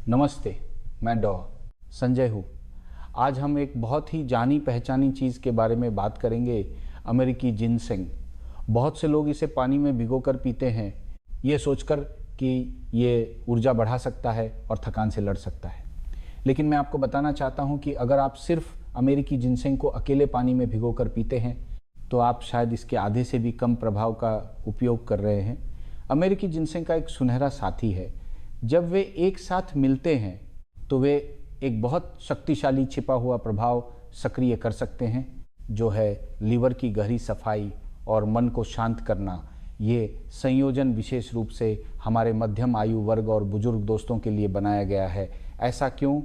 नमस्ते, मैं डॉ संजय हूँ। आज हम एक बहुत ही जानी पहचानी चीज़ के बारे में बात करेंगे, अमेरिकी जिनसेंग। बहुत से लोग इसे पानी में भिगोकर पीते हैं, ये सोचकर कि ये ऊर्जा बढ़ा सकता है और थकान से लड़ सकता है। लेकिन मैं आपको बताना चाहता हूँ कि अगर आप सिर्फ अमेरिकी जिनसेंग को अकेले पानी में भिगोकर पीते हैं तो आप शायद इसके आधे से भी कम प्रभाव का उपयोग कर रहे हैं। अमेरिकी जिनसेंग का एक सुनहरा साथी है। जब वे एक साथ मिलते हैं तो वे एक बहुत शक्तिशाली छिपा हुआ प्रभाव सक्रिय कर सकते हैं, जो है लीवर की गहरी सफाई और मन को शांत करना। ये संयोजन विशेष रूप से हमारे मध्यम आयु वर्ग और बुजुर्ग दोस्तों के लिए बनाया गया है। ऐसा क्यों?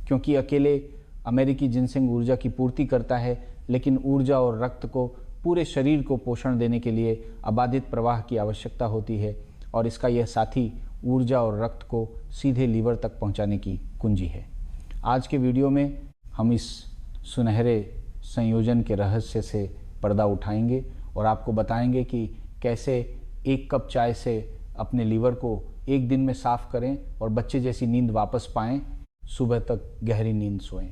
क्योंकि अकेले अमेरिकी जिनसेंग ऊर्जा की पूर्ति करता है, लेकिन ऊर्जा और रक्त को पूरे शरीर को पोषण देने के लिए अबाधित प्रवाह की आवश्यकता होती है, और इसका यह साथी ऊर्जा और रक्त को सीधे लीवर तक पहुंचाने की कुंजी है। आज के वीडियो में हम इस सुनहरे संयोजन के रहस्य से पर्दा उठाएंगे और आपको बताएंगे कि कैसे एक कप चाय से अपने लीवर को एक दिन में साफ करें और बच्चे जैसी नींद वापस पाएं, सुबह तक गहरी नींद सोएं।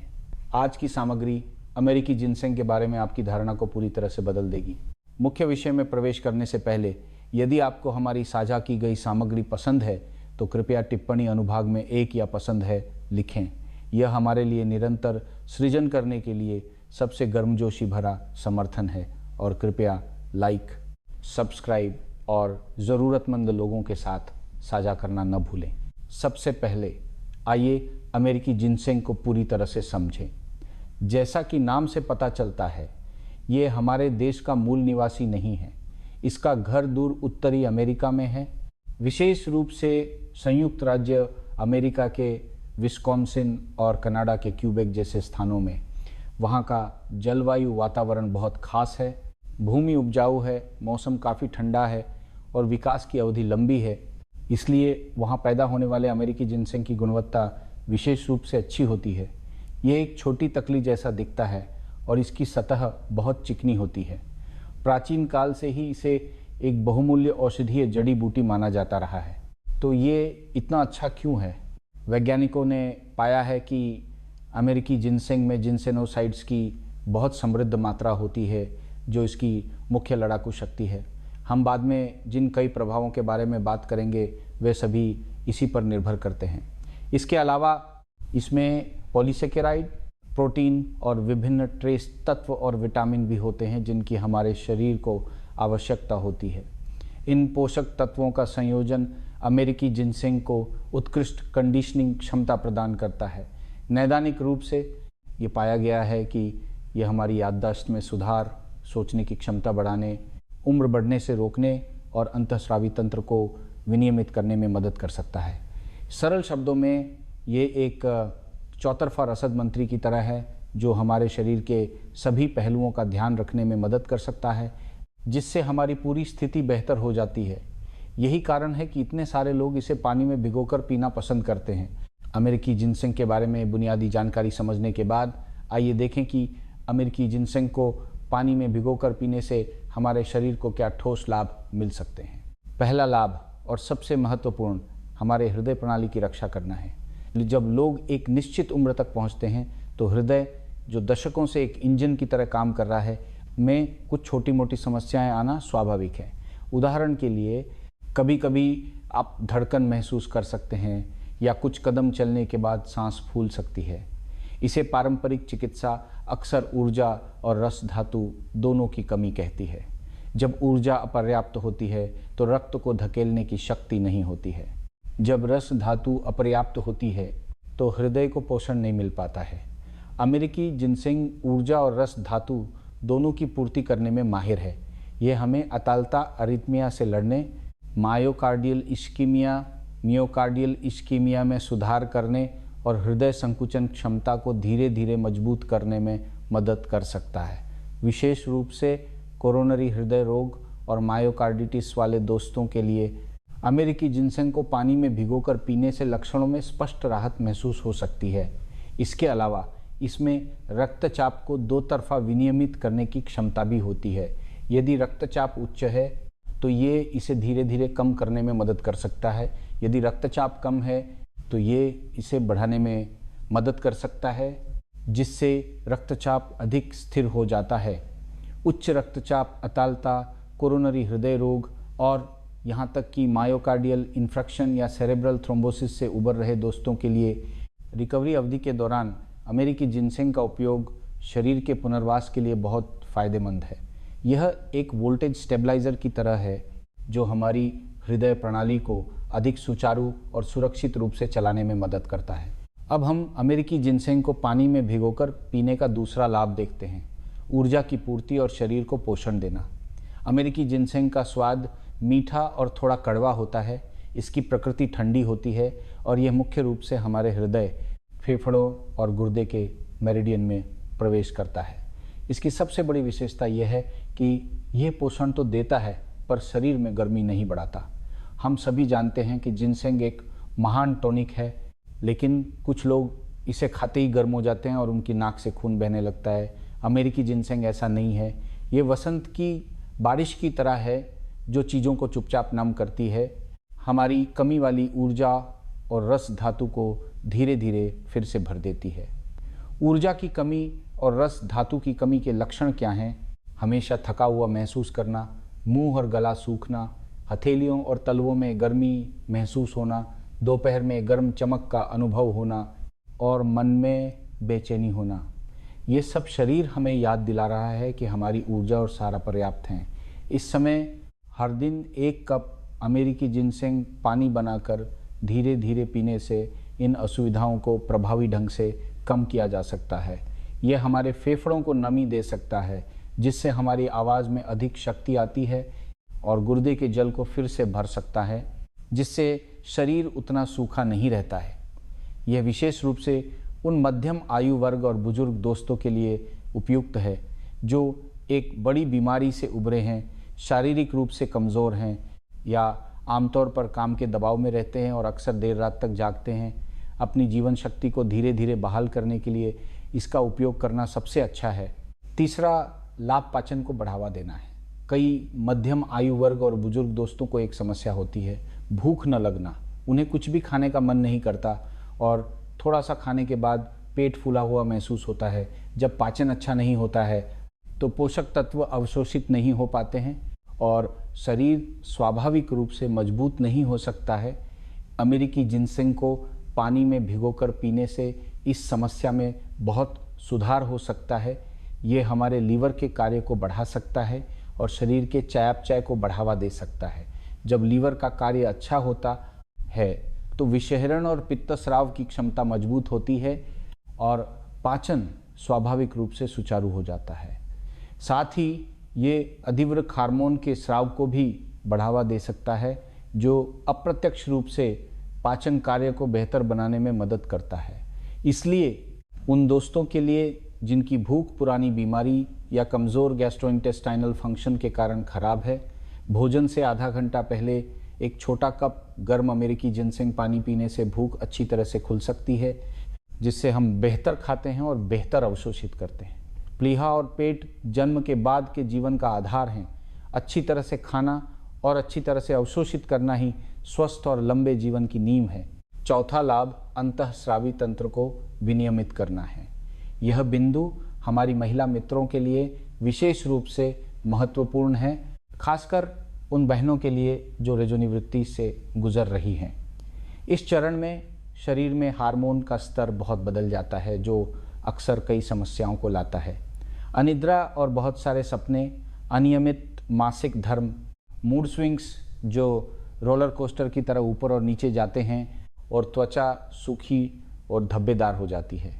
आज की सामग्री अमेरिकी जिनसेंग के बारे में आपकी धारणा को पूरी तरह से बदल देगी। मुख्य विषय में प्रवेश करने से पहले यदि आपको हमारी साझा की गई सामग्री पसंद है तो कृपया टिप्पणी अनुभाग में एक या पसंद है लिखें। यह हमारे लिए निरंतर सृजन करने के लिए सबसे गर्मजोशी भरा समर्थन है, और कृपया लाइक, सब्सक्राइब और ज़रूरतमंद लोगों के साथ साझा करना न भूलें। सबसे पहले आइए अमेरिकी जिनसेंग को पूरी तरह से समझें। जैसा कि नाम से पता चलता है, ये हमारे देश का मूल निवासी नहीं है। इसका घर दूर उत्तरी अमेरिका में है, विशेष रूप से संयुक्त राज्य अमेरिका के विस्कॉन्सिन और कनाडा के क्यूबेक जैसे स्थानों में। वहाँ का जलवायु वातावरण बहुत खास है, भूमि उपजाऊ है, मौसम काफ़ी ठंडा है और विकास की अवधि लंबी है। इसलिए वहाँ पैदा होने वाले अमेरिकी जिनसेंग की गुणवत्ता विशेष रूप से अच्छी होती है। ये एक छोटी तकली जैसा दिखता है और इसकी सतह बहुत चिकनी होती है। प्राचीन काल से ही इसे एक बहुमूल्य औषधीय जड़ी बूटी माना जाता रहा है। तो ये इतना अच्छा क्यों है? वैज्ञानिकों ने पाया है कि अमेरिकी जिनसेंग में जिनसेनोसाइड्स की बहुत समृद्ध मात्रा होती है, जो इसकी मुख्य लड़ाकू शक्ति है। हम बाद में जिन कई प्रभावों के बारे में बात करेंगे वे सभी इसी पर निर्भर करते हैं। इसके अलावा इसमें पॉलीसेकेराइड, प्रोटीन और विभिन्न ट्रेस तत्व और विटामिन भी होते हैं, जिनकी हमारे शरीर को आवश्यकता होती है। इन पोषक तत्वों का संयोजन अमेरिकी जिनसेंग को उत्कृष्ट कंडीशनिंग क्षमता प्रदान करता है। नैदानिक रूप से ये पाया गया है कि यह हमारी याददाश्त में सुधार, सोचने की क्षमता बढ़ाने, उम्र बढ़ने से रोकने और अंतःस्रावी तंत्र को विनियमित करने में मदद कर सकता है। सरल शब्दों में ये एक चौतरफा रसद मंत्री की तरह है, जो हमारे शरीर के सभी पहलुओं का ध्यान रखने में मदद कर सकता है, जिससे हमारी पूरी स्थिति बेहतर हो जाती है। यही कारण है कि इतने सारे लोग इसे पानी में भिगोकर पीना पसंद करते हैं। अमेरिकी जिनसेंग के बारे में बुनियादी जानकारी समझने के बाद आइए देखें कि अमेरिकी जिनसेंग को पानी में भिगोकर पीने से हमारे शरीर को क्या ठोस लाभ मिल सकते हैं। पहला लाभ और सबसे महत्वपूर्ण हमारे हृदय प्रणाली की रक्षा करना है। जब लोग एक निश्चित उम्र तक पहुंचते हैं तो हृदय, जो दशकों से एक इंजन की तरह काम कर रहा है, में कुछ छोटी मोटी समस्याएं आना स्वाभाविक है। उदाहरण के लिए कभी कभी आप धड़कन महसूस कर सकते हैं या कुछ कदम चलने के बाद सांस फूल सकती है। इसे पारंपरिक चिकित्सा अक्सर ऊर्जा और रस धातु दोनों की कमी कहती है। जब ऊर्जा अपर्याप्त होती है तो रक्त को धकेलने की शक्ति नहीं होती है। जब रस धातु अपर्याप्त होती है तो हृदय को पोषण नहीं मिल पाता है। अमेरिकी जिनसेंग ऊर्जा और रस धातु दोनों की पूर्ति करने में माहिर है। यह हमें अतालता अरिथमिया से लड़ने, मायोकार्डियल इश्कीमिया में सुधार करने और हृदय संकुचन क्षमता को धीरे धीरे मजबूत करने में मदद कर सकता है। विशेष रूप से कोरोनरी हृदय रोग और मायोकार्डिटिस वाले दोस्तों के लिए अमेरिकी जिनसेंग को पानी में भिगोकर पीने से लक्षणों में स्पष्ट राहत महसूस हो सकती है। इसके अलावा इसमें रक्तचाप को दो तरफा विनियमित करने की क्षमता भी होती है। यदि रक्तचाप उच्च है तो ये इसे धीरे धीरे कम करने में मदद कर सकता है। यदि रक्तचाप कम है तो ये इसे बढ़ाने में मदद कर सकता है, जिससे रक्तचाप अधिक स्थिर हो जाता है। उच्च रक्तचाप, अतालता, कोरोनरी हृदय रोग और यहाँ तक कि मायोकार्डियल इन्फ्रक्शन या सेरेब्रल थ्रोम्बोसिस से उबर रहे दोस्तों के लिए रिकवरी अवधि के दौरान अमेरिकी जिनसेंग का उपयोग शरीर के पुनर्वास के लिए बहुत फ़ायदेमंद है। यह एक वोल्टेज स्टेबलाइज़र की तरह है जो हमारी हृदय प्रणाली को अधिक सुचारू और सुरक्षित रूप से चलाने में मदद करता है। अब हम अमेरिकी जिनसेंग को पानी में भिगोकर पीने का दूसरा लाभ देखते हैं, ऊर्जा की पूर्ति और शरीर को पोषण देना। अमेरिकी जिनसेंग का स्वाद मीठा और थोड़ा कड़वा होता है। इसकी प्रकृति ठंडी होती है और यह मुख्य रूप से हमारे हृदय, फेफड़ों और गुर्दे के मेरिडियन में प्रवेश करता है। इसकी सबसे बड़ी विशेषता यह है कि यह पोषण तो देता है पर शरीर में गर्मी नहीं बढ़ाता। हम सभी जानते हैं कि जिनसेंग एक महान टॉनिक है, लेकिन कुछ लोग इसे खाते ही गर्म हो जाते हैं और उनकी नाक से खून बहने लगता है। अमेरिकी जिनसेंग ऐसा नहीं है। ये वसंत की बारिश की तरह है जो चीज़ों को चुपचाप नम करती है, हमारी कमी वाली ऊर्जा और रस धातु को धीरे धीरे फिर से भर देती है। ऊर्जा की कमी और रस धातु की कमी के लक्षण क्या हैं? हमेशा थका हुआ महसूस करना, मुंह और गला सूखना, हथेलियों और तलवों में गर्मी महसूस होना, दोपहर में गर्म चमक का अनुभव होना और मन में बेचैनी होना। ये सब शरीर हमें याद दिला रहा है कि हमारी ऊर्जा और सारा पर्याप्त हैं। इस समय हर दिन 1 कप अमेरिकी जिनसेंग पानी बनाकर धीरे धीरे पीने से इन असुविधाओं को प्रभावी ढंग से कम किया जा सकता है। यह हमारे फेफड़ों को नमी दे सकता है, जिससे हमारी आवाज़ में अधिक शक्ति आती है और गुर्दे के जल को फिर से भर सकता है, जिससे शरीर उतना सूखा नहीं रहता है। यह विशेष रूप से उन मध्यम आयु वर्ग और बुजुर्ग दोस्तों के लिए उपयुक्त है जो एक बड़ी बीमारी से उभरे हैं, शारीरिक रूप से कमज़ोर हैं या आमतौर पर काम के दबाव में रहते हैं और अक्सर देर रात तक जागते हैं। अपनी जीवन शक्ति को धीरे धीरे बहाल करने के लिए इसका उपयोग करना सबसे अच्छा है। तीसरा लाभ पाचन को बढ़ावा देना है। कई मध्यम आयु वर्ग और बुजुर्ग दोस्तों को एक समस्या होती है, भूख न लगना। उन्हें कुछ भी खाने का मन नहीं करता और थोड़ा सा खाने के बाद पेट फूला हुआ महसूस होता है। जब पाचन अच्छा नहीं होता है तो पोषक तत्व अवशोषित नहीं हो पाते हैं और शरीर स्वाभाविक रूप से मजबूत नहीं हो सकता है। अमेरिकी जिनसेंग को पानी में भिगोकर पीने से इस समस्या में बहुत सुधार हो सकता है। ये हमारे लीवर के कार्य को बढ़ा सकता है और शरीर के चयापचय को बढ़ावा दे सकता है। जब लीवर का कार्य अच्छा होता है तो विषहरण और पित्तस्राव की क्षमता मजबूत होती है और पाचन स्वाभाविक रूप से सुचारू हो जाता है। साथ ही ये अधिवृक्क हार्मोन के स्राव को भी बढ़ावा दे सकता है, जो अप्रत्यक्ष रूप से पाचन कार्य को बेहतर बनाने में मदद करता है। इसलिए उन दोस्तों के लिए जिनकी भूख पुरानी बीमारी या कमज़ोर गैस्ट्रोइंटेस्टाइनल फंक्शन के कारण खराब है, भोजन से आधा घंटा पहले एक छोटा कप गर्म अमेरिकी जिनसेंग पानी पीने से भूख अच्छी तरह से खुल सकती है, जिससे हम बेहतर खाते हैं और बेहतर अवशोषित करते हैं। प्लीहा और पेट जन्म के बाद के जीवन का आधार हैं। अच्छी तरह से खाना और अच्छी तरह से अवशोषित करना ही स्वस्थ और लंबे जीवन की नींव है। चौथा लाभ अंतःस्रावी तंत्र को विनियमित करना है। यह बिंदु हमारी महिला मित्रों के लिए विशेष रूप से महत्वपूर्ण है, खासकर उन बहनों के लिए जो रजोनिवृत्ति से गुजर रही हैं। इस चरण में शरीर में हार्मोन का स्तर बहुत बदल जाता है, जो अक्सर कई समस्याओं को लाता है। अनिद्रा और बहुत सारे सपने, अनियमित मासिक धर्म, मूड स्विंग्स जो रोलर कोस्टर की तरह ऊपर और नीचे जाते हैं और त्वचा सूखी और धब्बेदार हो जाती है।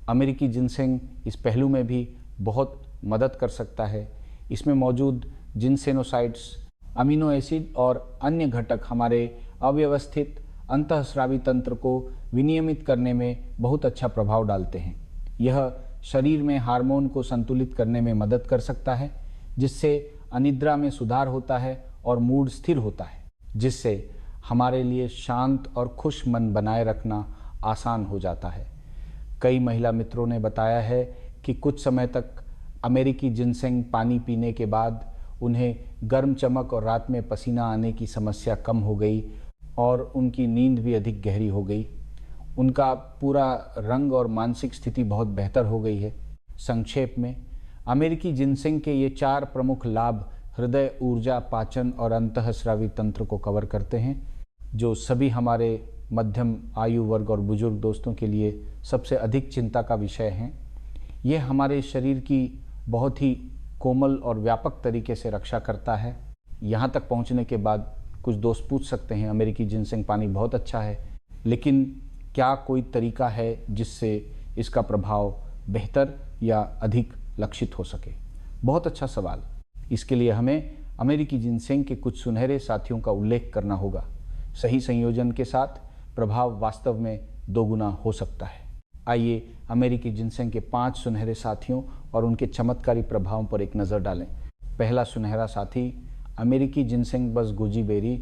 अमेरिकी जिनसेंग इस पहलू में भी बहुत मदद कर सकता है। इसमें मौजूद जिनसेनोसाइड्स, अमीनो एसिड और अन्य घटक हमारे अव्यवस्थित अंतःस्रावी तंत्र को विनियमित करने में बहुत अच्छा प्रभाव डालते हैं। यह शरीर में हार्मोन को संतुलित करने में मदद कर सकता है, जिससे अनिद्रा में सुधार होता है और मूड स्थिर होता है, जिससे हमारे लिए शांत और खुश मन बनाए रखना आसान हो जाता है। कई महिला मित्रों ने बताया है कि कुछ समय तक अमेरिकी जिनसेंग पानी पीने के बाद उन्हें गर्म चमक और रात में पसीना आने की समस्या कम हो गई और उनकी नींद भी अधिक गहरी हो गई। उनका पूरा रंग और मानसिक स्थिति बहुत बेहतर हो गई है। संक्षेप में, अमेरिकी जिनसेंग के ये 4 प्रमुख लाभ हृदय, ऊर्जा, पाचन और अंतःस्रावी तंत्र को कवर करते हैं, जो सभी हमारे मध्यम आयु वर्ग और बुजुर्ग दोस्तों के लिए सबसे अधिक चिंता का विषय हैं। ये हमारे शरीर की बहुत ही कोमल और व्यापक तरीके से रक्षा करता है। यहाँ तक पहुँचने के बाद कुछ दोस्त पूछ सकते हैं, अमेरिकी जिनसेंग पानी बहुत अच्छा है, लेकिन क्या कोई तरीका है जिससे इसका प्रभाव बेहतर या अधिक लक्षित हो सके? बहुत अच्छा सवाल। इसके लिए हमें अमेरिकी जिनसेंग के कुछ सुनहरे साथियों का उल्लेख करना होगा। सही संयोजन के साथ प्रभाव वास्तव में दोगुना हो सकता है। आइए अमेरिकी जिनसेंग के 5 सुनहरे साथियों और उनके चमत्कारी प्रभावों पर एक नज़र डालें। पहला सुनहरा साथी अमेरिकी जिनसेंग बस गोजी बेरी।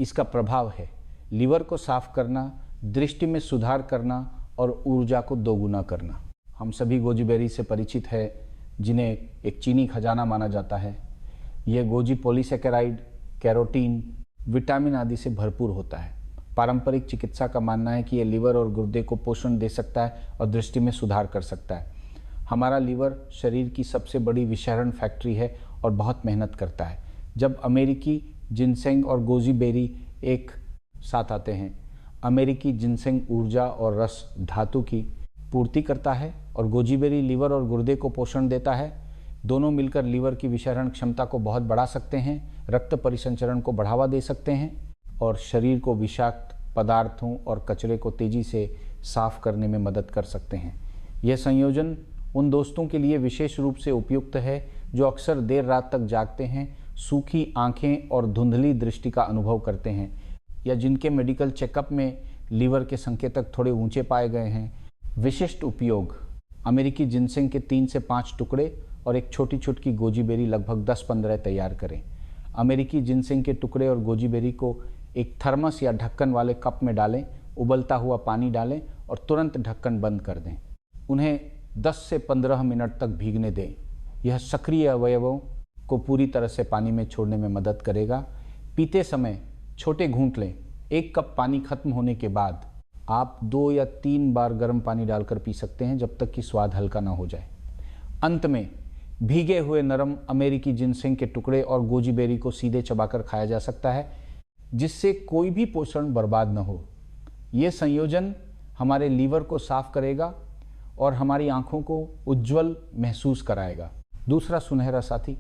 इसका प्रभाव है लीवर को साफ करना, दृष्टि में सुधार करना और ऊर्जा को दोगुना करना। हम सभी गोजी बेरी से परिचित है, जिन्हें एक चीनी खजाना माना जाता है। यह गोजी पॉलीसेकेराइड, कैरोटीन, विटामिन आदि से भरपूर होता है। पारंपरिक चिकित्सा का मानना है कि यह लीवर और गुर्दे को पोषण दे सकता है और दृष्टि में सुधार कर सकता है। हमारा लीवर शरीर की सबसे बड़ी विषहरण फैक्ट्री है और बहुत मेहनत करता है। जब अमेरिकी जिनसेंग और गोजी बेरी एक साथ आते हैं, अमेरिकी जिनसेंग ऊर्जा और रस धातु की पूर्ति करता है और गोजी बेरी लीवर और गुर्दे को पोषण देता है। दोनों मिलकर लीवर की विषहरण क्षमता को बहुत बढ़ा सकते हैं, रक्त परिसंचरण को बढ़ावा दे सकते हैं और शरीर को विषाक्त पदार्थों और कचरे को तेजी से साफ करने में मदद कर सकते हैं। यह संयोजन उन दोस्तों के लिए विशेष रूप से उपयुक्त है जो अक्सर देर रात तक जागते हैं, सूखी आंखें और धुंधली दृष्टि का अनुभव करते हैं, या जिनके मेडिकल चेकअप में लीवर के संकेतक थोड़े ऊंचे पाए गए हैं। विशिष्ट उपयोग: अमेरिकी जिनसेंग के 3 से 5 टुकड़े और एक छोटी चुटकी गोजी बेरी लगभग 10-15 तैयार करें। अमेरिकी जिनसेंग के टुकड़े और गोजी बेरी को एक थर्मस या ढक्कन वाले कप में डालें, उबलता हुआ पानी डालें और तुरंत ढक्कन बंद कर दें। उन्हें 10 से 15 मिनट तक भीगने दें। यह सक्रिय अवयवों को पूरी तरह से पानी में छोड़ने में मदद करेगा। पीते समय छोटे घूंट लें। 1 कप पानी खत्म होने के बाद आप 2 या 3 बार गर्म पानी डालकर पी सकते हैं, जब तक कि स्वाद हल्का ना हो जाए। अंत में भीगे हुए नरम अमेरिकी जिनसेंग के टुकड़े और गोजी बेरी को सीधे चबाकर खाया जा सकता है, जिससे कोई भी पोषण बर्बाद न हो। ये संयोजन हमारे लीवर को साफ करेगा और हमारी आंखों को उज्जवल महसूस कराएगा। दूसरा सुनहरा साथी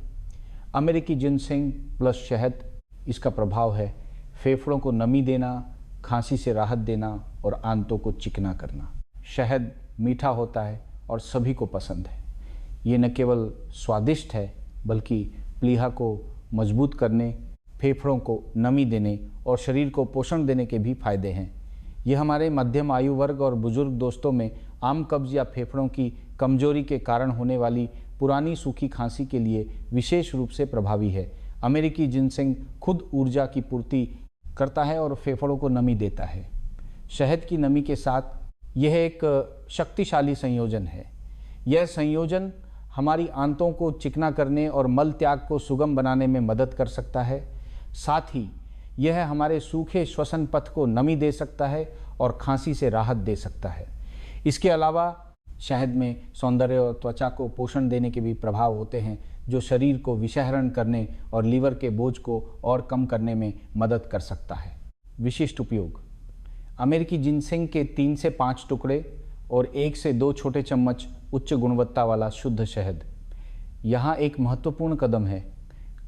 अमेरिकी जिनसेंग प्लस शहद। इसका प्रभाव है फेफड़ों को नमी देना, खांसी से राहत देना और आंतों को चिकना करना। शहद मीठा होता है और सभी को पसंद है। ये न केवल स्वादिष्ट है, बल्कि प्लीहा को मजबूत करने, फेफड़ों को नमी देने और शरीर को पोषण देने के भी फायदे हैं। यह हमारे मध्यम आयु वर्ग और बुजुर्ग दोस्तों में आम कब्ज या फेफड़ों की कमजोरी के कारण होने वाली पुरानी सूखी खांसी के लिए विशेष रूप से प्रभावी है। अमेरिकी जिनसेंग खुद ऊर्जा की पूर्ति करता है और फेफड़ों को नमी देता है। शहद की नमी के साथ यह एक शक्तिशाली संयोजन है। यह संयोजन हमारी आंतों को चिकना करने और मल त्याग को सुगम बनाने में मदद कर सकता है। साथ ही यह हमारे सूखे श्वसन पथ को नमी दे सकता है और खांसी से राहत दे सकता है। इसके अलावा शहद में सौंदर्य और त्वचा को पोषण देने के भी प्रभाव होते हैं, जो शरीर को विषहरण करने और लीवर के बोझ को और कम करने में मदद कर सकता है। विशिष्ट उपयोग: अमेरिकी जिनसेंग के 3 से 5 टुकड़े और 1 से 2 छोटे चम्मच उच्च गुणवत्ता वाला शुद्ध शहद। यहाँ एक महत्वपूर्ण कदम है,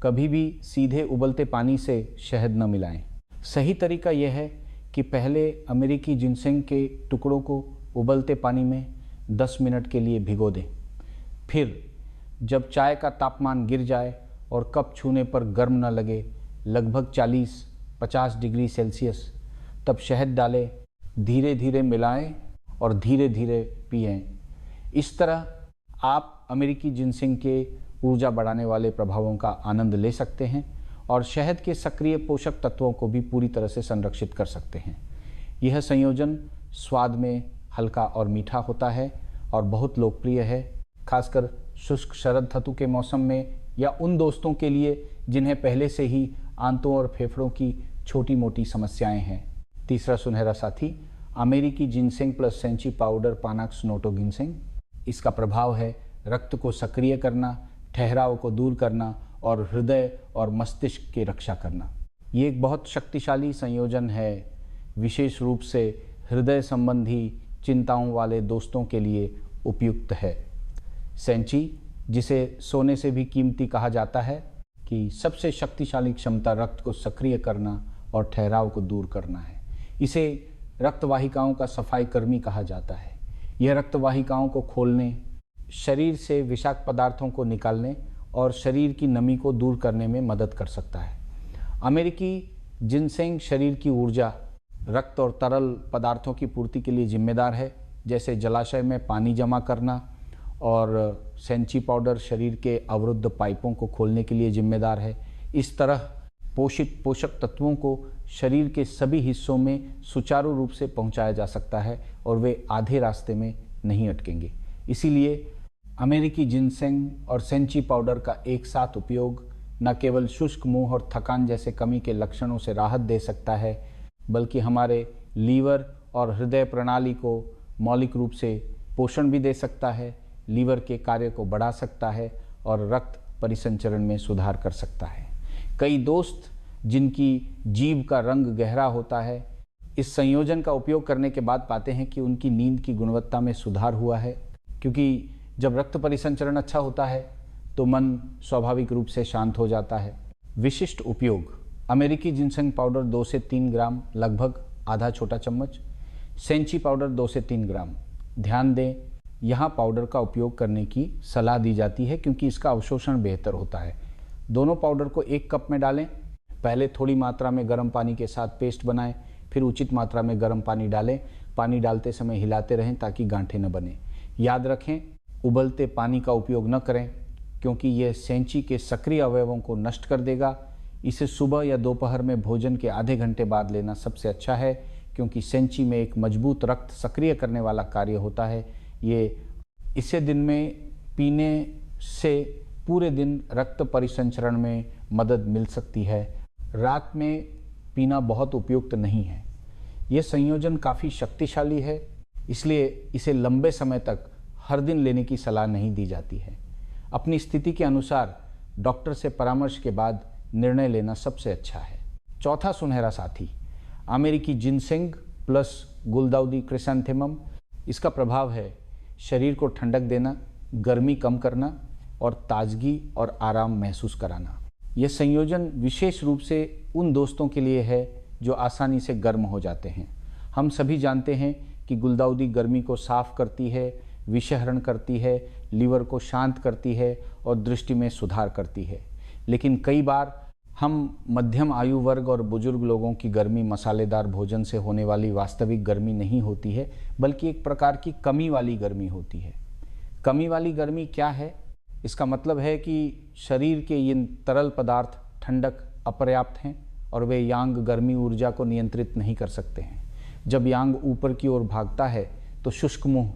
कभी भी सीधे उबलते पानी से शहद न मिलाएं। सही तरीका यह है कि पहले अमेरिकी जिनसेंग के टुकड़ों को उबलते पानी में 10 मिनट के लिए भिगो दें। फिर जब चाय का तापमान गिर जाए और कप छूने पर गर्म न लगे, लगभग 40-50 डिग्री सेल्सियस, तब शहद डालें, धीरे धीरे मिलाएं और धीरे धीरे पिएं। इस तरह आप अमेरिकी जिनसेंग के ऊर्जा बढ़ाने वाले प्रभावों का आनंद ले सकते हैं और शहद के सक्रिय पोषक तत्वों को भी पूरी तरह से संरक्षित कर सकते हैं। यह संयोजन स्वाद में हल्का और मीठा होता है और बहुत लोकप्रिय है, खासकर शुष्क शरद ऋतु के मौसम में या उन दोस्तों के लिए जिन्हें पहले से ही आंतों और फेफड़ों की छोटी मोटी समस्याएं हैं। तीसरा सुनहरा साथी अमेरिकी जिनसेंग प्लस सेंची पाउडर पानाक्स नोटोगिनसेंग। इसका प्रभाव है रक्त को सक्रिय करना, ठहराव को दूर करना और हृदय और मस्तिष्क की रक्षा करना। ये एक बहुत शक्तिशाली संयोजन है, विशेष रूप से हृदय संबंधी चिंताओं वाले दोस्तों के लिए उपयुक्त है। सेंची, जिसे सोने से भी कीमती कहा जाता है, कि सबसे शक्तिशाली क्षमता रक्त को सक्रिय करना और ठहराव को दूर करना है। इसे रक्तवाहिकाओं का सफाई कर्मी कहा जाता है। यह रक्तवाहिकाओं को खोलने, शरीर से विषाक्त पदार्थों को निकालने और शरीर की नमी को दूर करने में मदद कर सकता है। अमेरिकी जिनसेंग शरीर की ऊर्जा, रक्त और तरल पदार्थों की पूर्ति के लिए जिम्मेदार है, जैसे जलाशय में पानी जमा करना, और सेंची पाउडर शरीर के अवरुद्ध पाइपों को खोलने के लिए जिम्मेदार है। इस तरह पोषित पोषक तत्वों को शरीर के सभी हिस्सों में सुचारू रूप से पहुंचाया जा सकता है और वे आधे रास्ते में नहीं अटकेंगे। इसीलिए अमेरिकी जिनसेंग और सेंची पाउडर का एक साथ उपयोग न केवल शुष्क मुंह और थकान जैसे कमी के लक्षणों से राहत दे सकता है, बल्कि हमारे लीवर और हृदय प्रणाली को मौलिक रूप से पोषण भी दे सकता है, लीवर के कार्य को बढ़ा सकता है और रक्त परिसंचरण में सुधार कर सकता है। कई दोस्त जिनकी जीभ का रंग गहरा होता है, इस संयोजन का उपयोग करने के बाद पाते हैं कि उनकी नींद की गुणवत्ता में सुधार हुआ है, क्योंकि जब रक्त परिसंचरण अच्छा होता है तो मन स्वाभाविक रूप से शांत हो जाता है। विशिष्ट उपयोग: अमेरिकी जिनसेंग पाउडर 2 से 3 ग्राम, लगभग आधा छोटा चम्मच। सेंची पाउडर 2 से 3 ग्राम। ध्यान दें, यहाँ पाउडर का उपयोग करने की सलाह दी जाती है क्योंकि इसका अवशोषण बेहतर होता है। दोनों पाउडर को एक कप में डालें। पहले थोड़ी मात्रा में गर्म पानी के साथ पेस्ट बनाएं, फिर उचित मात्रा में गर्म पानी डालें। पानी डालते समय हिलाते रहें ताकि गांठें न बने। याद रखें, उबलते पानी का उपयोग न करें क्योंकि यह सेंची के सक्रिय अवयवों को नष्ट कर देगा। इसे सुबह या दोपहर में भोजन के आधे घंटे बाद लेना सबसे अच्छा है, क्योंकि सेंची में एक मजबूत रक्त सक्रिय करने वाला कार्य होता है। इसे दिन में पीने से पूरे दिन रक्त परिसंचरण में मदद मिल सकती है। रात में पीना बहुत उपयुक्त नहीं है। यह संयोजन काफ़ी शक्तिशाली है, इसलिए इसे लंबे समय तक हर दिन लेने की सलाह नहीं दी जाती है। अपनी स्थिति के अनुसार डॉक्टर से परामर्श के बाद निर्णय लेना सबसे अच्छा है। चौथा सुनहरा साथी, अमेरिकी जिनसेंग प्लस गुलदाउदी क्रिसैंथेमम। इसका प्रभाव है शरीर को ठंडक देना, गर्मी कम करना और ताजगी और आराम महसूस कराना। यह संयोजन विशेष रूप से उन दोस्तों के लिए है जो आसानी से गर्म हो जाते हैं। हम सभी जानते हैं कि गुलदाउदी गर्मी को साफ करती है, विषहरण करती है, लीवर को शांत करती है और दृष्टि में सुधार करती है। लेकिन कई बार हम मध्यम आयु वर्ग और बुजुर्ग लोगों की गर्मी मसालेदार भोजन से होने वाली वास्तविक गर्मी नहीं होती है, बल्कि एक प्रकार की कमी वाली गर्मी होती है। कमी वाली गर्मी क्या है? इसका मतलब है कि शरीर के ये तरल पदार्थ ठंडक अपर्याप्त हैं और वे यांग गर्मी ऊर्जा को नियंत्रित नहीं कर सकते हैं। जब यांग ऊपर की ओर भागता है तो शुष्क मुंह,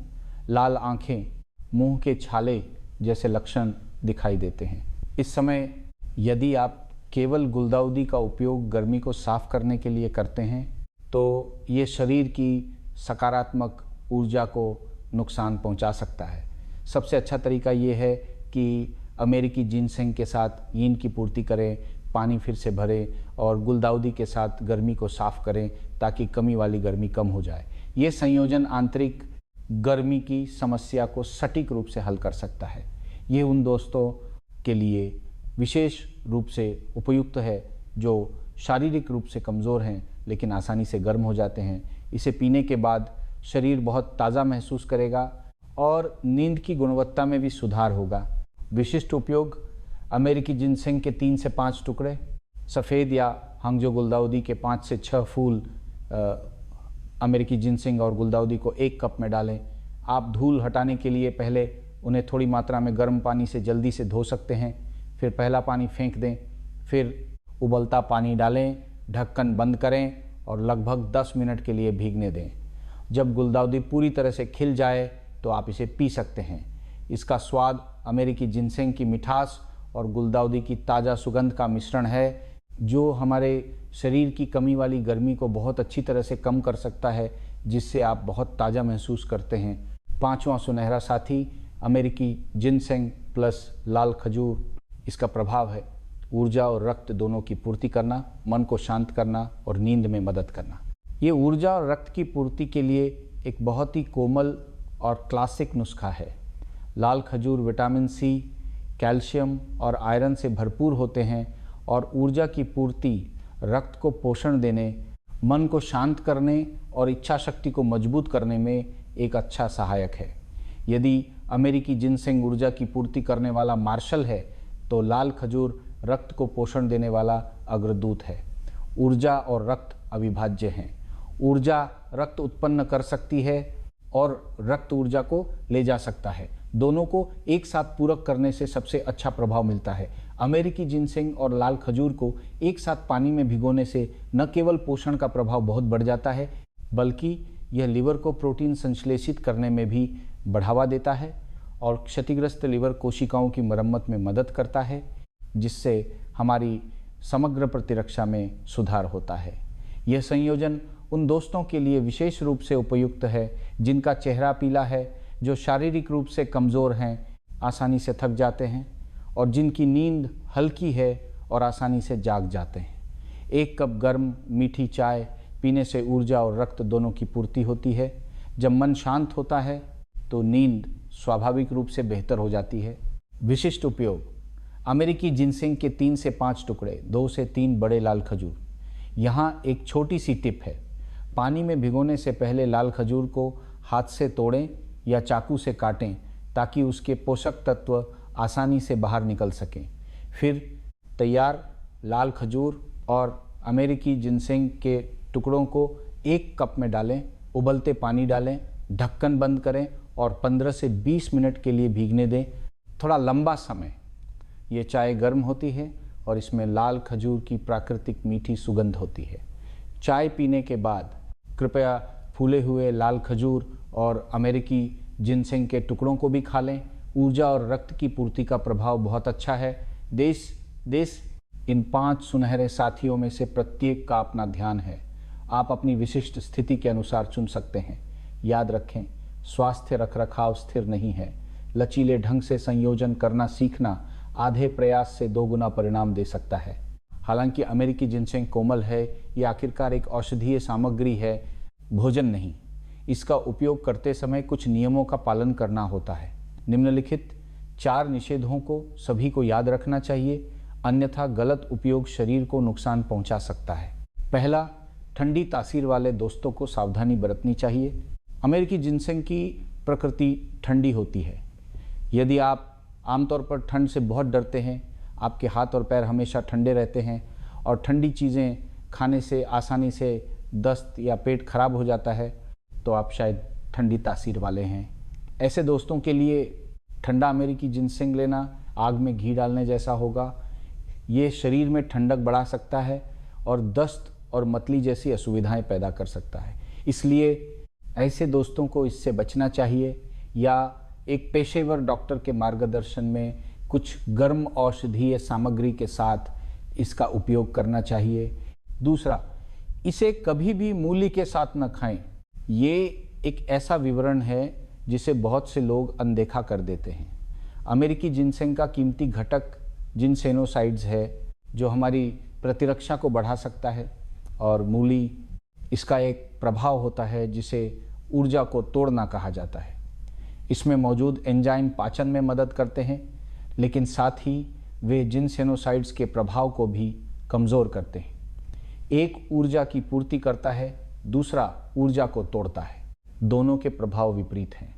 लाल आंखें, मुंह के छाले जैसे लक्षण दिखाई देते हैं। इस समय यदि आप केवल गुलदाउदी का उपयोग गर्मी को साफ करने के लिए करते हैं तो ये शरीर की सकारात्मक ऊर्जा को नुकसान पहुंचा सकता है। सबसे अच्छा तरीका ये है कि अमेरिकी जिनसेंग के साथ यीन की पूर्ति करें, पानी फिर से भरें और गुलदाउदी के साथ गर्मी को साफ करें ताकि कमी वाली गर्मी कम हो जाए। ये संयोजन आंतरिक गर्मी की समस्या को सटीक रूप से हल कर सकता है। ये उन दोस्तों के लिए विशेष रूप से उपयुक्त है जो शारीरिक रूप से कमज़ोर हैं लेकिन आसानी से गर्म हो जाते हैं। इसे पीने के बाद शरीर बहुत ताज़ा महसूस करेगा और नींद की गुणवत्ता में भी सुधार होगा। विशिष्ट उपयोग: अमेरिकी जिनसेंग के 3 से 5 टुकड़े, सफ़ेद या हांगजो गुलदाउदी के 5 से 6 फूल अमेरिकी जिनसेंग और गुलदाउदी को 1 कप में डालें। आप धूल हटाने के लिए पहले उन्हें थोड़ी मात्रा में गर्म पानी से जल्दी से धो सकते हैं, फिर पहला पानी फेंक दें, फिर उबलता पानी डालें, ढक्कन बंद करें और लगभग 10 मिनट के लिए भीगने दें। जब गुलदाउदी पूरी तरह से खिल जाए तो आप इसे पी सकते हैं। इसका स्वाद अमेरिकी जिनसेंग की मिठास और गुलदाउदी की ताज़ा सुगंध का मिश्रण है जो हमारे शरीर की कमी वाली गर्मी को बहुत अच्छी तरह से कम कर सकता है। जिससे आप बहुत ताज़ा महसूस करते हैं। पांचवा सुनहरा साथी अमेरिकी जिनसेंग प्लस लाल खजूर, इसका प्रभाव है ऊर्जा और रक्त दोनों की पूर्ति करना, मन को शांत करना और नींद में मदद करना। ये ऊर्जा और रक्त की पूर्ति के लिए एक बहुत ही कोमल और क्लासिक नुस्खा है। लाल खजूर विटामिन सी, कैल्शियम और आयरन से भरपूर होते हैं और ऊर्जा की पूर्ति, रक्त को पोषण देने, मन को शांत करने और इच्छा शक्ति को मजबूत करने में एक अच्छा सहायक है। यदि अमेरिकी जिनसेंग ऊर्जा की पूर्ति करने वाला मार्शल है तो लाल खजूर रक्त को पोषण देने वाला अग्रदूत है। ऊर्जा और रक्त अविभाज्य हैं। ऊर्जा रक्त उत्पन्न कर सकती है और रक्त ऊर्जा को ले जा सकता है। दोनों को एक साथ पूरक करने से सबसे अच्छा प्रभाव मिलता है। अमेरिकी जिनसेंग और लाल खजूर को एक साथ पानी में भिगोने से न केवल पोषण का प्रभाव बहुत बढ़ जाता है, बल्कि यह लिवर को प्रोटीन संश्लेषित करने में भी बढ़ावा देता है और क्षतिग्रस्त लिवर कोशिकाओं की मरम्मत में मदद करता है, जिससे हमारी समग्र प्रतिरक्षा में सुधार होता है। यह संयोजन उन दोस्तों के लिए विशेष रूप से उपयुक्त है जिनका चेहरा पीला है, जो शारीरिक रूप से कमज़ोर हैं, आसानी से थक जाते हैं और जिनकी नींद हल्की है और आसानी से जाग जाते हैं। एक कप गर्म मीठी चाय पीने से ऊर्जा और रक्त दोनों की पूर्ति होती है। जब मन शांत होता है तो नींद स्वाभाविक रूप से बेहतर हो जाती है। विशिष्ट उपयोग: अमेरिकी जिनसेंग के 3 से 5 टुकड़े, 2 से 3 बड़े लाल खजूर। यहाँ एक छोटी सी टिप है, पानी में भिगोने से पहले लाल खजूर को हाथ से तोड़ें या चाकू से काटें ताकि उसके पोषक तत्व आसानी से बाहर निकल सकें। फिर तैयार लाल खजूर और अमेरिकी जिनसेंग के टुकड़ों को एक कप में डालें, उबलते पानी डालें, ढक्कन बंद करें और 15 से 20 मिनट के लिए भीगने दें, थोड़ा लंबा समय। ये चाय गर्म होती है और इसमें लाल खजूर की प्राकृतिक मीठी सुगंध होती है। चाय पीने के बाद कृपया फूले हुए लाल खजूर और अमेरिकी जिनसेंग के टुकड़ों को भी खा लें। ऊर्जा और रक्त की पूर्ति का प्रभाव बहुत अच्छा है। देश इन 5 सुनहरे साथियों में से प्रत्येक का अपना ध्यान है। आप अपनी विशिष्ट स्थिति के अनुसार चुन सकते हैं। याद रखें, स्वास्थ्य रखरखाव स्थिर नहीं है। लचीले ढंग से संयोजन करना सीखना आधे प्रयास से 2 गुना परिणाम दे सकता है। हालांकि अमेरिकी जिनसेंग कोमल है, ये आखिरकार एक औषधीय सामग्री है, भोजन नहीं। इसका उपयोग करते समय कुछ नियमों का पालन करना होता है। निम्नलिखित 4 निषेधों को सभी को याद रखना चाहिए, अन्यथा गलत उपयोग शरीर को नुकसान पहुंचा सकता है। पहला, ठंडी तासीर वाले दोस्तों को सावधानी बरतनी चाहिए। अमेरिकी जिनसेंग की प्रकृति ठंडी होती है। यदि आप आमतौर पर ठंड से बहुत डरते हैं, आपके हाथ और पैर हमेशा ठंडे रहते हैं और ठंडी चीज़ें खाने से आसानी से दस्त या पेट खराब हो जाता है, तो आप शायद ठंडी तासीर वाले हैं। ऐसे दोस्तों के लिए ठंडा अमेरिकी जिनसेंग लेना आग में घी डालने जैसा होगा। ये शरीर में ठंडक बढ़ा सकता है और दस्त और मतली जैसी असुविधाएं पैदा कर सकता है। इसलिए ऐसे दोस्तों को इससे बचना चाहिए या एक पेशेवर डॉक्टर के मार्गदर्शन में कुछ गर्म औषधीय सामग्री के साथ इसका उपयोग करना चाहिए। दूसरा, इसे कभी भी मूली के साथ न खाएं। ये एक ऐसा विवरण है जिसे बहुत से लोग अनदेखा कर देते हैं। अमेरिकी जिनसेंग का कीमती घटक जिनसेनोसाइड्स है, जो हमारी प्रतिरक्षा को बढ़ा सकता है, और मूली, इसका एक प्रभाव होता है जिसे ऊर्जा को तोड़ना कहा जाता है। इसमें मौजूद एंजाइम पाचन में मदद करते हैं, लेकिन साथ ही वे जिनसेनोसाइड्स के प्रभाव को भी कमज़ोर करते हैं। एक ऊर्जा की पूर्ति करता है, दूसरा ऊर्जा को तोड़ता है। दोनों के प्रभाव विपरीत हैं।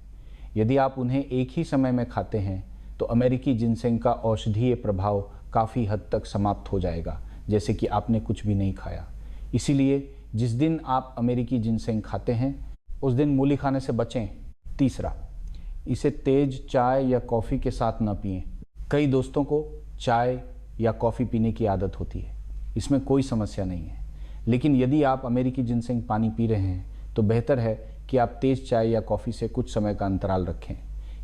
यदि आप उन्हें एक ही समय में खाते हैं तो अमेरिकी जिनसेंग का औषधीय प्रभाव काफ़ी हद तक समाप्त हो जाएगा, जैसे कि आपने कुछ भी नहीं खाया। इसीलिए जिस दिन आप अमेरिकी जिनसेंग खाते हैं उस दिन मूली खाने से बचें। तीसरा, इसे तेज चाय या कॉफ़ी के साथ न पिएं। कई दोस्तों को चाय या कॉफ़ी पीने की आदत होती है, इसमें कोई समस्या नहीं है। लेकिन यदि आप अमेरिकी जिनसेंग पानी पी रहे हैं तो बेहतर है कि आप तेज़ चाय या कॉफ़ी से कुछ समय का अंतराल रखें,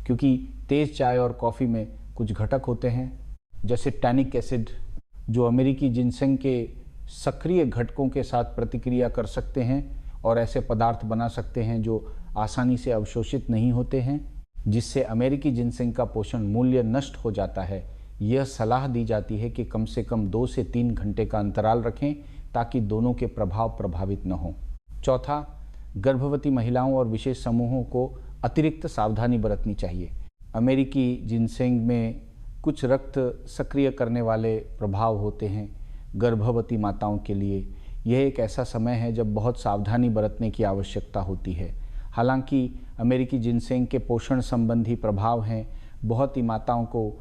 क्योंकि तेज़ चाय और कॉफ़ी में कुछ घटक होते हैं जैसे टैनिक एसिड, जो अमेरिकी जिनसेंग के सक्रिय घटकों के साथ प्रतिक्रिया कर सकते हैं और ऐसे पदार्थ बना सकते हैं जो आसानी से अवशोषित नहीं होते हैं, जिससे अमेरिकी जिनसेंग का पोषण मूल्य नष्ट हो जाता है। यह सलाह दी जाती है कि कम से कम 2 से 3 घंटे का अंतराल रखें ताकि दोनों के प्रभाव प्रभावित न हों। चौथा, गर्भवती महिलाओं और विशेष समूहों को अतिरिक्त सावधानी बरतनी चाहिए। अमेरिकी जिनसेंग में कुछ रक्त सक्रिय करने वाले प्रभाव होते हैं। गर्भवती माताओं के लिए यह एक ऐसा समय है जब बहुत सावधानी बरतने की आवश्यकता होती है। हालांकि अमेरिकी जिनसेंग के पोषण संबंधी प्रभाव हैं बहुत ही माताओं को,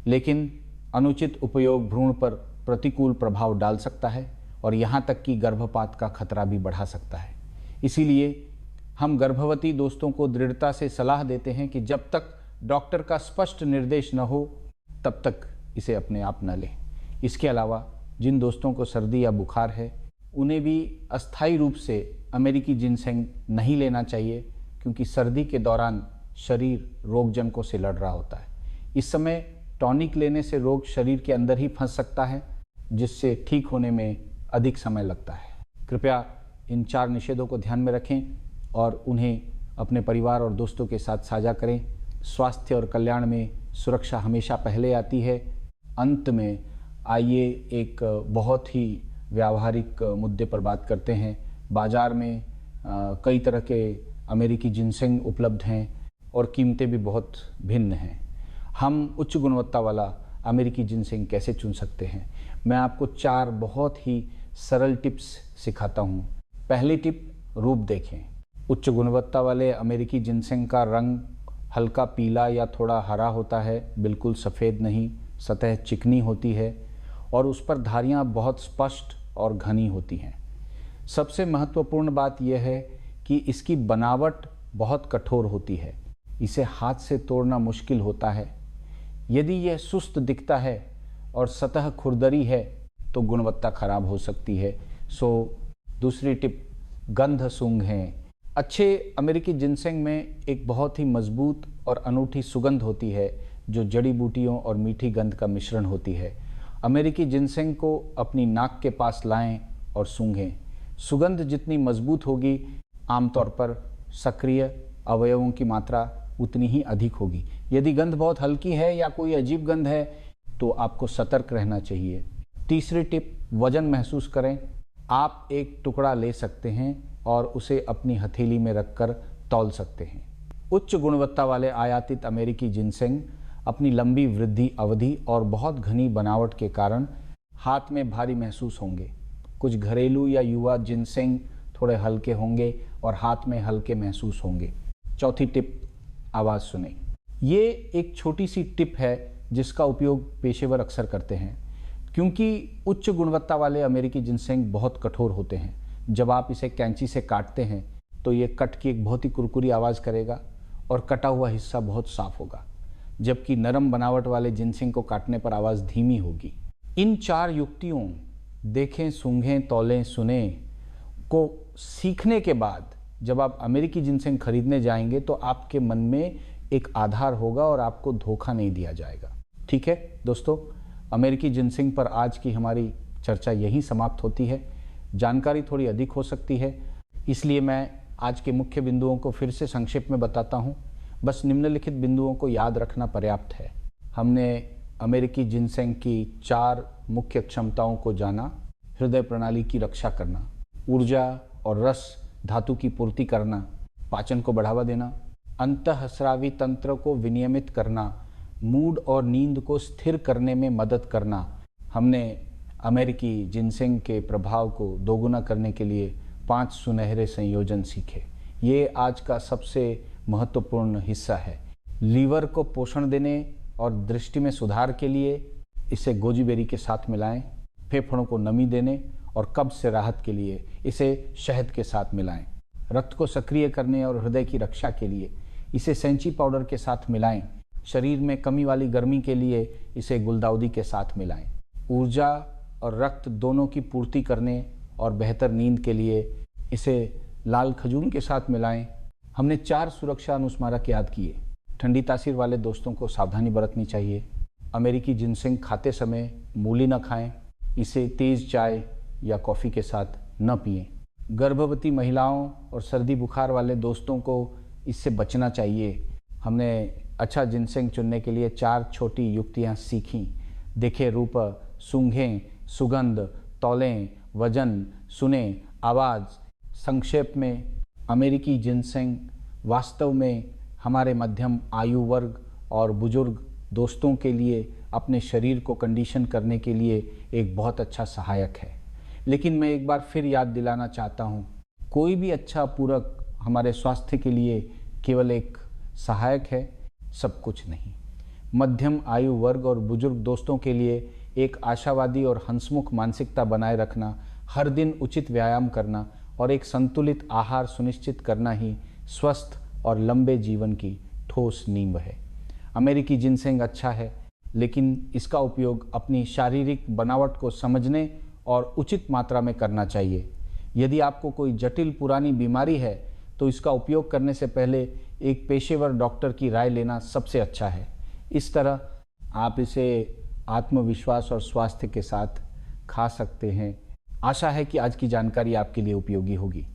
लेकिन अनुचित उपयोग भ्रूण पर प्रतिकूल प्रभाव डाल सकता है और यहाँ तक कि गर्भपात का खतरा भी बढ़ा सकता है। इसीलिए हम गर्भवती दोस्तों को दृढ़ता से सलाह देते हैं कि जब तक डॉक्टर का स्पष्ट निर्देश न हो तब तक इसे अपने आप न लें। इसके अलावा जिन दोस्तों को सर्दी या बुखार है उन्हें भी अस्थायी रूप से अमेरिकी जिनसेंग नहीं लेना चाहिए, क्योंकि सर्दी के दौरान शरीर रोगजनकों से लड़ रहा होता है। इस समय टॉनिक लेने से रोग शरीर के अंदर ही फंस सकता है, जिससे ठीक होने में अधिक समय लगता है। कृपया इन 4 निषेधों को ध्यान में रखें और उन्हें अपने परिवार और दोस्तों के साथ साझा करें। स्वास्थ्य और कल्याण में सुरक्षा हमेशा पहले आती है। अंत में आइए एक बहुत ही व्यावहारिक मुद्दे पर बात करते हैं। बाज़ार में कई तरह के अमेरिकी जिनसेंग उपलब्ध हैं और कीमतें भी बहुत भिन्न हैं। हम उच्च गुणवत्ता वाला अमेरिकी जिनसेंग कैसे चुन सकते हैं? मैं आपको 4 बहुत ही सरल टिप्स सिखाता हूँ। पहली टिप, रूप देखें। उच्च गुणवत्ता वाले अमेरिकी जिनसेंग का रंग हल्का पीला या थोड़ा हरा होता है, बिल्कुल सफ़ेद नहीं। सतह चिकनी होती है और उस पर धारियाँ बहुत स्पष्ट और घनी होती हैं। सबसे महत्वपूर्ण बात यह है कि इसकी बनावट बहुत कठोर होती है। इसे हाथ से तोड़ना मुश्किल होता है। यदि यह सुस्त दिखता है और सतह खुरदरी है तो गुणवत्ता खराब हो सकती है। दूसरी टिप, गंध सूंघें। अच्छे अमेरिकी जिनसेंग में एक बहुत ही मजबूत और अनूठी सुगंध होती है जो जड़ी बूटियों और मीठी गंध का मिश्रण होती है। अमेरिकी जिनसेंग को अपनी नाक के पास लाएं और सूंघें। सुगंध जितनी मजबूत होगी, आमतौर पर सक्रिय अवयवों की मात्रा उतनी ही अधिक होगी। यदि गंध बहुत हल्की है या कोई अजीब गंध है तो आपको सतर्क रहना चाहिए। तीसरी टिप, वजन महसूस करें। आप एक टुकड़ा ले सकते हैं और उसे अपनी हथेली में रखकर तौल सकते हैं। उच्च गुणवत्ता वाले आयातित अमेरिकी जिनसेंग अपनी लंबी वृद्धि अवधि और बहुत घनी बनावट के कारण हाथ में भारी महसूस होंगे। कुछ घरेलू या युवा जिनसेंग थोड़े हल्के होंगे और हाथ में हल्के महसूस होंगे। चौथी टिप, आवाज़ सुने। ये एक छोटी सी टिप है जिसका उपयोग पेशेवर अक्सर करते हैं, क्योंकि उच्च गुणवत्ता वाले अमेरिकी जिनसेंग बहुत कठोर होते हैं। जब आप इसे कैंची से काटते हैं तो ये कट की एक बहुत ही कुरकुरी आवाज़ करेगा और कटा हुआ हिस्सा बहुत साफ होगा, जबकि नरम बनावट वाले जिनसेंग को काटने पर आवाज़ धीमी होगी। इन 4 युक्तियों, देखें, सूंघें, तौलें, सुने, को सीखने के बाद जब आप अमेरिकी जिनसेंग खरीदने जाएंगे तो आपके मन में एक आधार होगा और आपको धोखा नहीं दिया जाएगा। ठीक है दोस्तों, अमेरिकी जिनसेंग पर आज की हमारी चर्चा यहीं समाप्त होती है। जानकारी थोड़ी अधिक हो सकती है, इसलिए मैं आज के मुख्य बिंदुओं को फिर से संक्षेप में बताता हूँ। बस निम्नलिखित बिंदुओं को याद रखना पर्याप्त है। हमने अमेरिकी जिनसेंग की 4 मुख्य क्षमताओं को जाना। हृदय प्रणाली की रक्षा करना, ऊर्जा और रस धातु की पूर्ति करना, पाचन को बढ़ावा देना, अंतःस्रावी तंत्र को विनियमित करना, मूड और नींद को स्थिर करने में मदद करना। हमने अमेरिकी जिनसेंग के प्रभाव को दोगुना करने के लिए 5 सुनहरे संयोजन सीखे। ये आज का सबसे महत्वपूर्ण हिस्सा है। लीवर को पोषण देने और दृष्टि में सुधार के लिए इसे गोजीबेरी के साथ मिलाएं। फेफड़ों को नमी देने और कब्ज से राहत के लिए इसे शहद के साथ मिलाएं। रक्त को सक्रिय करने और हृदय की रक्षा के लिए इसे सेंची पाउडर के साथ मिलाएं। शरीर में कमी वाली गर्मी के लिए इसे गुलदाउदी के साथ मिलाएं। ऊर्जा और रक्त दोनों की पूर्ति करने और बेहतर नींद के लिए इसे लाल खजूर के साथ मिलाएं। हमने 4 सुरक्षा अनुस्मारक याद किए। ठंडी तासीर वाले दोस्तों को सावधानी बरतनी चाहिए। अमेरिकी जिनसेंग खाते समय मूली न खाएं। इसे तेज़ चाय या कॉफ़ी के साथ न पिएं। गर्भवती महिलाओं और सर्दी बुखार वाले दोस्तों को इससे बचना चाहिए। हमने अच्छा जिनसेंग चुनने के लिए 4 छोटी युक्तियाँ सीखीं। देखें रूप, सूंघें सुगंध, तौलें वजन, सुने आवाज़। संक्षेप में अमेरिकी जिनसेंग वास्तव में हमारे मध्यम आयु वर्ग और बुजुर्ग दोस्तों के लिए अपने शरीर को कंडीशन करने के लिए एक बहुत अच्छा सहायक है। लेकिन मैं एक बार फिर याद दिलाना चाहता हूँ, कोई भी अच्छा पूरक हमारे स्वास्थ्य के लिए केवल एक सहायक है, सब कुछ नहीं। मध्यम आयु वर्ग और बुजुर्ग दोस्तों के लिए एक आशावादी और हंसमुख मानसिकता बनाए रखना, हर दिन उचित व्यायाम करना और एक संतुलित आहार सुनिश्चित करना ही स्वस्थ और लंबे जीवन की ठोस नींव है। अमेरिकी जिनसेंग अच्छा है, लेकिन इसका उपयोग अपनी शारीरिक बनावट को समझने और उचित मात्रा में करना चाहिए। यदि आपको कोई जटिल पुरानी बीमारी है तो इसका उपयोग करने से पहले एक पेशेवर डॉक्टर की राय लेना सबसे अच्छा है। इस तरह आप इसे आत्मविश्वास और स्वास्थ्य के साथ खा सकते हैं। आशा है कि आज की जानकारी आपके लिए उपयोगी होगी।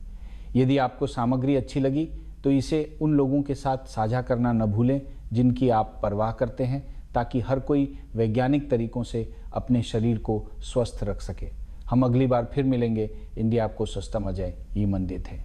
यदि आपको सामग्री अच्छी लगी तो इसे उन लोगों के साथ साझा करना न भूलें जिनकी आप परवाह करते हैं, ताकि हर कोई वैज्ञानिक तरीकों से अपने शरीर को स्वस्थ रख सके। हम अगली बार फिर मिलेंगे। इंडिया आपको स्वस्थ मजाए, ये मंदिर है।